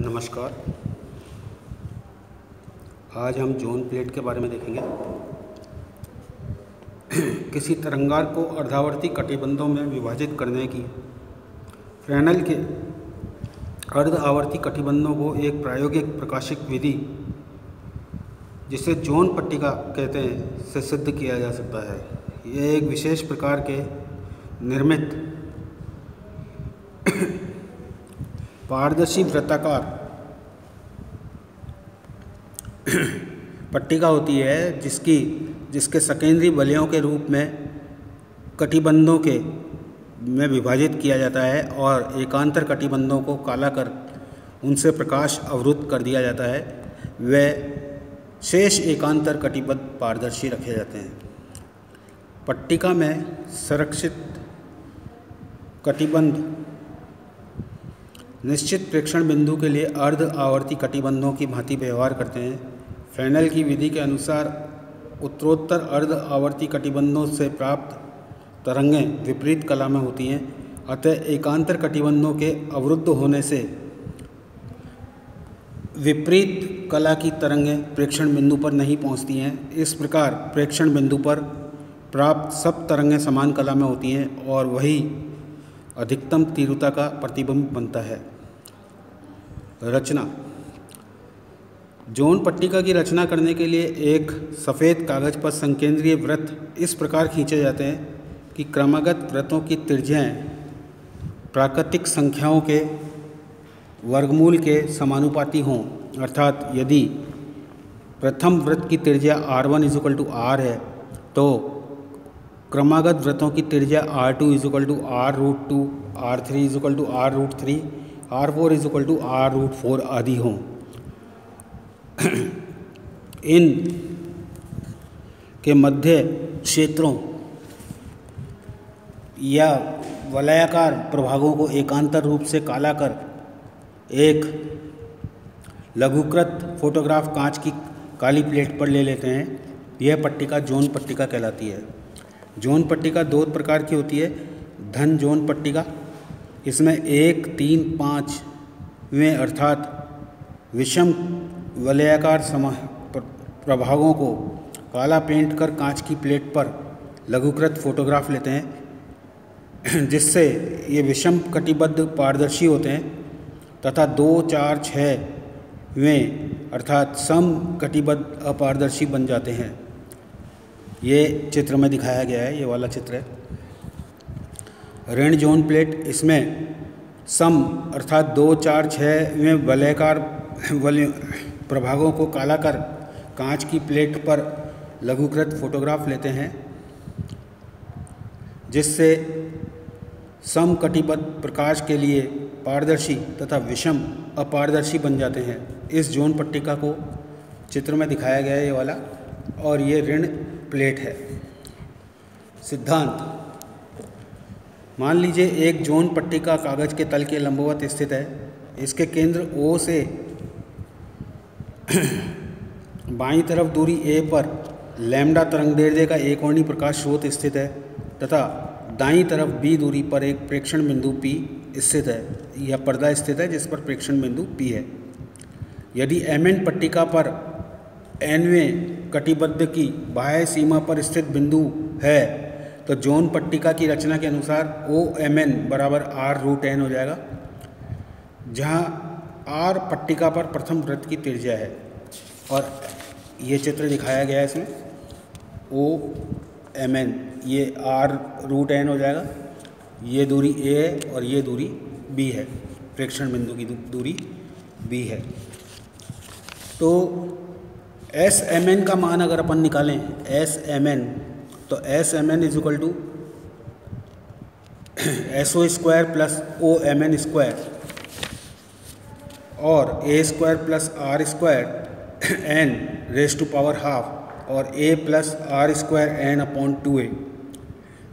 नमस्कार। आज हम जोन प्लेट के बारे में देखेंगे। किसी तरंगार को अर्धावर्ती कटिबंधों में विभाजित करने की फ्रेनेल के अर्ध आवर्ती कटिबंधों को एक प्रायोगिक प्रकाशिक विधि, जिसे जोन पट्टिका कहते हैं, से सिद्ध किया जा सकता है। यह एक विशेष प्रकार के निर्मित पारदर्शी वृत्ताकार पट्टिका होती है, जिसके सकेंद्री वलयों के रूप में कटिबंधों में विभाजित किया जाता है और एकांतर कटिबंधों को काला कर उनसे प्रकाश अवरुद्ध कर दिया जाता है। वे शेष एकांतर कटिबंध पारदर्शी रखे जाते हैं। पट्टिका में संरक्षित कटिबंध निश्चित प्रेक्षण बिंदु के लिए अर्ध आवर्ती कटिबंधों की भांति व्यवहार करते हैं। फ्रेनेल की विधि के अनुसार उत्तरोत्तर अर्ध आवर्ती कटिबंधों से प्राप्त तरंगें विपरीत कला में होती हैं, अतः एकांतर कटिबंधों के अवरुद्ध होने से विपरीत कला की तरंगें प्रेक्षण बिंदु पर नहीं पहुंचती हैं। इस प्रकार प्रेक्षण बिंदु पर प्राप्त सब तरंगें समान कला में होती हैं और वही अधिकतम तीव्रता का प्रतिबिंब बनता है। रचना। जोन पट्टिका की रचना करने के लिए एक सफ़ेद कागज पर संकेंद्रीय वृत्त इस प्रकार खींचे जाते हैं कि क्रमागत वृत्तों की त्रिज्याएं प्राकृतिक संख्याओं के वर्गमूल के समानुपाती हों। अर्थात यदि प्रथम वृत्त की त्रिज्या r1 = r है, तो क्रमागत वृत्तों की त्रिज्या r2 = r√2, r3 = r√3, r4 = r√4 आदि हों। इन के मध्य क्षेत्रों या वलयाकार प्रभागों को एकांतर रूप से काला कर एक लघुकृत फोटोग्राफ कांच की काली प्लेट पर ले लेते हैं। यह पट्टिका जोन पट्टिका कहलाती है। जोन पट्टिका दो प्रकार की होती है। धन जोन पट्टिका, इसमें 1, 3, 5वें अर्थात विषम वलयाकार प्रभागों को काला पेंट कर कांच की प्लेट पर लघुकृत फोटोग्राफ लेते हैं, जिससे ये विषम कटिबद्ध पारदर्शी होते हैं तथा 2, 4, 6वें अर्थात सम कटिबद्ध अपारदर्शी बन जाते हैं। ये चित्र में दिखाया गया है, ये वाला चित्र है। ऋण जोन प्लेट, इसमें सम अर्थात 2, 4, 6वें वलयाकार प्रभागों को काला कर कांच की प्लेट पर लघुकृत फोटोग्राफ लेते हैं, जिससे सम कटिबद्ध प्रकाश के लिए पारदर्शी तथा विषम अपारदर्शी बन जाते हैं। इस जोन पट्टिका को चित्र में दिखाया गया है, ये वाला, और ये ऋण प्लेट है। सिद्धांत। मान लीजिए एक जोन पट्टिका कागज के तल के लंबवत स्थित है। इसके केंद्र O से बाईं तरफ दूरी a पर लैम्डा तरंगदैर्ध्य का एकवर्णी प्रकाश स्रोत स्थित है तथा दाईं तरफ b दूरी पर एक प्रेक्षण बिंदु P स्थित है। यह पर्दा स्थित है जिस पर प्रेक्षण बिंदु P है। यदि Mn पट्टिका पर nवें कटिबद्ध की बाह्य सीमा पर स्थित बिंदु है, तो जोन पट्टिका की रचना के अनुसार OMn = r√n हो जाएगा, जहाँ r पट्टिका पर प्रथम वृत्त की त्रिज्या है। और ये चित्र दिखाया गया है इसमें। OMn ये r√n हो जाएगा। ये दूरी a है और ये दूरी b है, प्रेक्षण बिंदु की दूरी b है। तो SMn का मान अगर अपन निकालें, SMn, तो SMn = SO² + OMn² और A² + R² n⁻½ और A + R² n/2a।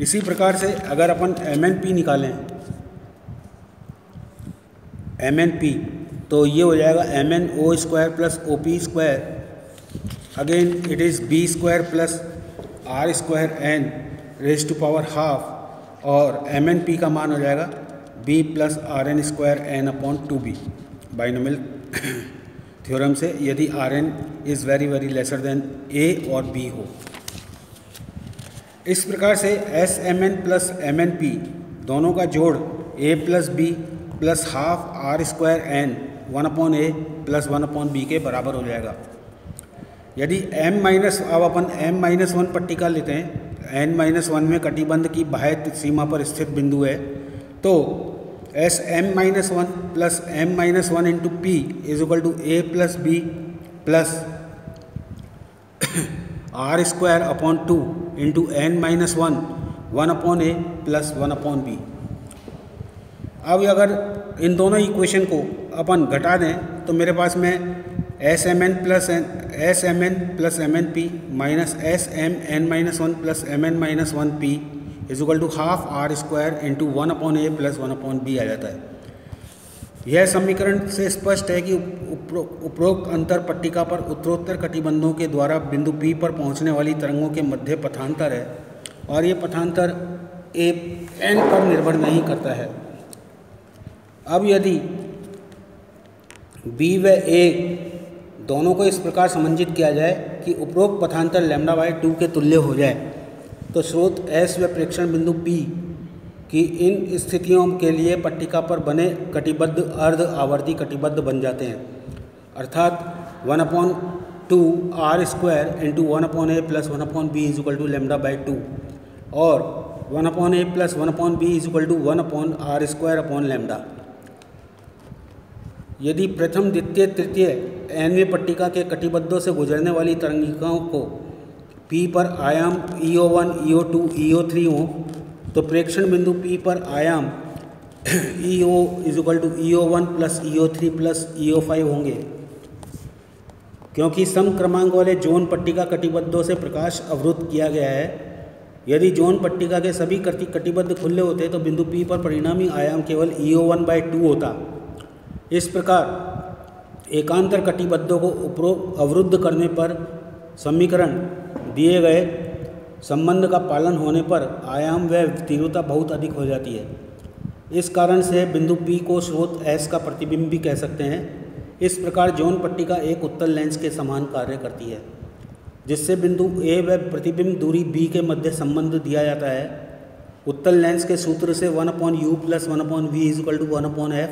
इसी प्रकार से अगर अपन MnP निकालें, MnP, तो ये हो जाएगा MnO² + OP²। Again it is B² + R² n⁻½ और MnP का मान हो जाएगा B + Rn² n/2b। Binomial theorem से, यदि R N is very very lesser than A और बी हो। इस प्रकार से S M N plus M N P दोनों का जोड़ A plus B plus half R square N 1/a plus 1/b के बराबर हो जाएगा। यदि अब अपन m-1 पट्टिका लेते हैं, n-1 में कटिबंध की बाह्य सीमा पर स्थित बिंदु है, तो S m-1 plus m-1 into P is equal to A plus B plus R square upon 2 into n-1 1/a plus 1/b। अब अगर इन दोनों इक्वेशन को अपन घटा दें तो मेरे पास में S M N plus M N P minus S M N -1 plus M N -1 P is equal to half R square into 1/a plus 1/b आ जाता है। यह समीकरण से स्पष्ट है कि उपरोक्त अंतर पट्टिका पर उत्तरोत्तर कटिबंधों के द्वारा बिंदु P पर पहुंचने वाली तरंगों के मध्य पथांतर है और ये पथांतर ए एन पर निर्भर नहीं करता है। अब यदि B व A दोनों को इस प्रकार समंजित किया जाए कि उपरोक्त पथांतर λ/2 के तुल्य हो जाए, तो स्रोत S व प्रेक्षण बिंदु P की इन स्थितियों के लिए पट्टिका पर बने कटिबद्ध अर्ध आवर्ती कटिबद्ध बन जाते हैं, अर्थात 1/2 R square into 1/a plus 1/b is equal to λ/2 और 1/a plus 1/b is equal to 1/r square upon lambda. यदि प्रथम द्वितीय तृतीय nवें पट्टिका के कटिबद्धों से गुजरने वाली तरंगिकाओं को P पर आयाम EO1, EO2, EO3 हो, तो प्रेक्षण बिंदु P पर आयाम EO is equal to EO1 plus EO3 plus EO5 होंगे, क्योंकि सम क्रमांक वाले जोन पट्टिका कटिबद्धों से प्रकाश अवरुद्ध किया गया है। यदि जोन पट्टिका के सभी कटिबद्ध खुले होते तो बिंदु P पर परिणामी आयाम केवल EO1/2 होता। इस प्रकार एकांतर कटिबद्धों को अवरुद्ध करने पर समीकरण दिए गए संबंध का पालन होने पर आयाम व तीव्रता बहुत अधिक हो जाती है। इस कारण से बिंदु P को स्रोत S का प्रतिबिंब भी कह सकते हैं। इस प्रकार जोन पट्टिका एक उत्तल लेंस के समान कार्य करती है, जिससे बिंदु A व प्रतिबिंब दूरी B के मध्य संबंध दिया जाता है उत्तल लेंस के सूत्र से 1/u plus 1/v is equal to 1/f।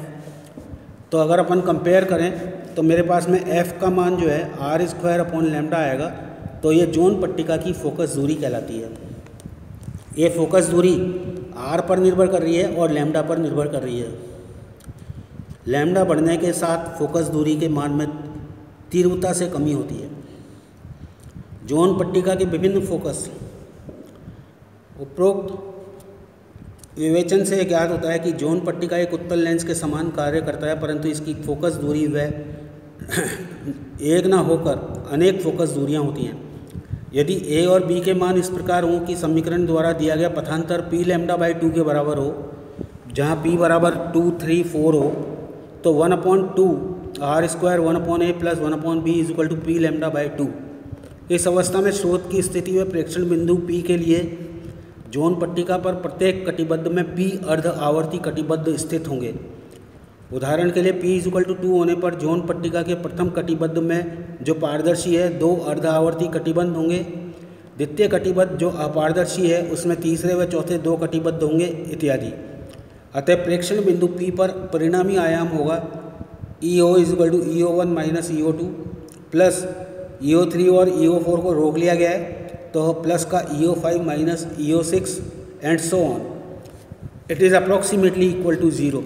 तो अगर अपन कंपेयर करें तो मेरे पास में f का मान जो है आर स्क्वायर अपॉन लैम्डा आएगा, तो ये जोन पट्टिका की फोकस दूरी कहलाती है। ये फोकस दूरी r पर निर्भर कर रही है और लैम्डा पर निर्भर कर रही है। लैम्डा बढ़ने के साथ फोकस दूरी के मान में तीव्रता से कमी होती है। जोन पट्टिका के विभिन्न फोकस उपरोक्त विवेचन से ज्ञात होता है कि जोन पट्टिका एक उत्तल लेंस के समान कार्य करता है, परंतु इसकी फोकस दूरी व एक ना होकर अनेक फोकस दूरियां होती हैं। यदि A और B के मान इस प्रकार हों कि समीकरण द्वारा दिया गया पथांतर P λ/2 के बराबर हो, जहाँ P बराबर 2, 3, 4 हो, तो 1/2 R square 1/a plus 1/b is equal to P λ/2। इस अवस्था में स्रोत की स्थिति व प्रेक्षण बिंदु P के लिए जोन पट्टिका पर प्रत्येक कटिबद्ध में P अर्ध आवर्ती कटिबद्ध स्थित होंगे। उदाहरण के लिए P इज इक्वल टू 2 होने पर जोन पट्टिका के प्रथम कटिबद्ध में जो पारदर्शी है 2 अर्ध आवर्ती कटिबद्ध होंगे, द्वितीय कटिबद्ध जो अपारदर्शी है उसमें तीसरे व चौथे 2 कटिबद्ध होंगे इत्यादि। अतः प्रेक्षण बिंदु P पर परिणामी आयाम होगा EO is equal to EO1 minus EO2 plus EO3 और EO4 को रोक लिया गया है, तो प्लस का EO5 minus EO6 and so on. It is approximately equal to 0,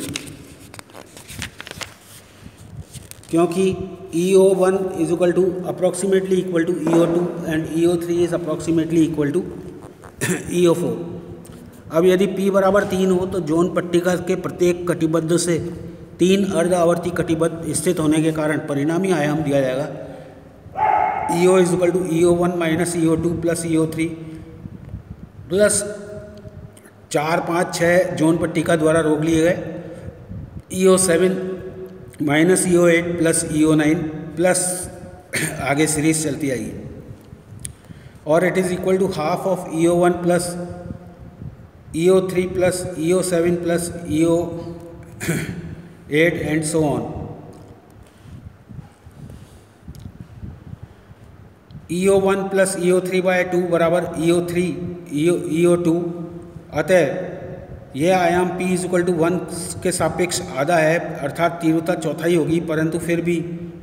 क्योंकि EO1 is equal to approximately equal to EO2 and EO3 is approximately equal to EO4। अब यदि P बराबर 3 हो तो जोन पट्टिका के प्रत्येक कटिबद्ध से 3 अर्ध आवर्ती कटिबद्ध स्थित होने के कारण परिणामी आयाम दिया जाएगा EO is equal to EO1 minus EO2 plus EO3 plus 4, 5, 6 zone पट्टिका द्वारा रोक लिए गए EO7 minus EO8 plus EO9 plus आगे सीरीज चलती आएगी, और it is equal to half of EO1 plus EO3 plus EO7 plus EO8 and so on. EO1 plus EO3/2 बराबर EO2। अतः यह आयाम P = 1 के सापेक्ष आधा है, अर्थात तीव्रता चौथाई होगी, परंतु फिर भी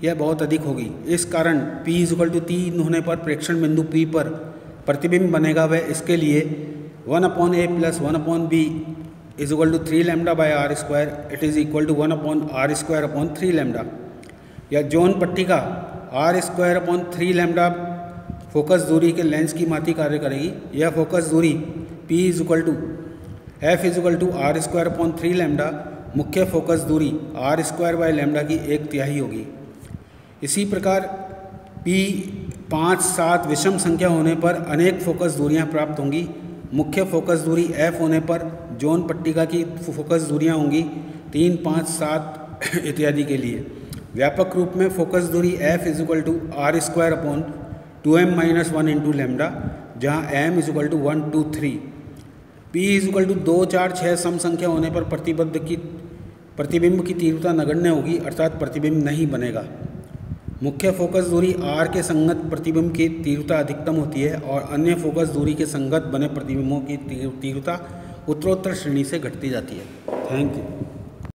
यह बहुत अधिक होगी। इस कारण P = 3 होने पर प्रेक्षण बिंदु P पर प्रतिबिंब बनेगा। वह इसके लिए 1/A + 1/B = 3 λ/r²। It is equal to 1/r²/3 λ। या जोन पट्टिका r²/3 λ फोकस दूरी के लेंस की भांति कार्य करेगी। यह फोकस दूरी F = r²/3 λ मुख्य फोकस दूरी r²/λ की 1/3 होगी। इसी प्रकार P 5, 7 विषम संख्या होने पर अनेक फोकस दूरियां प्राप्त होंगी। मुख्य फोकस दूरी F होने पर जोन पट्टिका की फोकस दूरियां होंगी 3, 5, 7 इत्यादि के लिए। व्यापक रूप में फोकस दूरी F = r²/2m - 1 × λ, जहाँ m = 1, 2, 3। P = 2, 4, 6 सम संख्या होने पर प्रतिबिंब की तीव्रता नगण्य होगी, अर्थात प्रतिबिंब नहीं बनेगा। मुख्य फोकस दूरी R के संगत प्रतिबिंब की तीव्रता अधिकतम होती है और अन्य फोकस दूरी के संगत बने प्रतिबिंबों की तीव्रता उत्तरोत्तर श्रेणी से घटती जाती है। Thank you.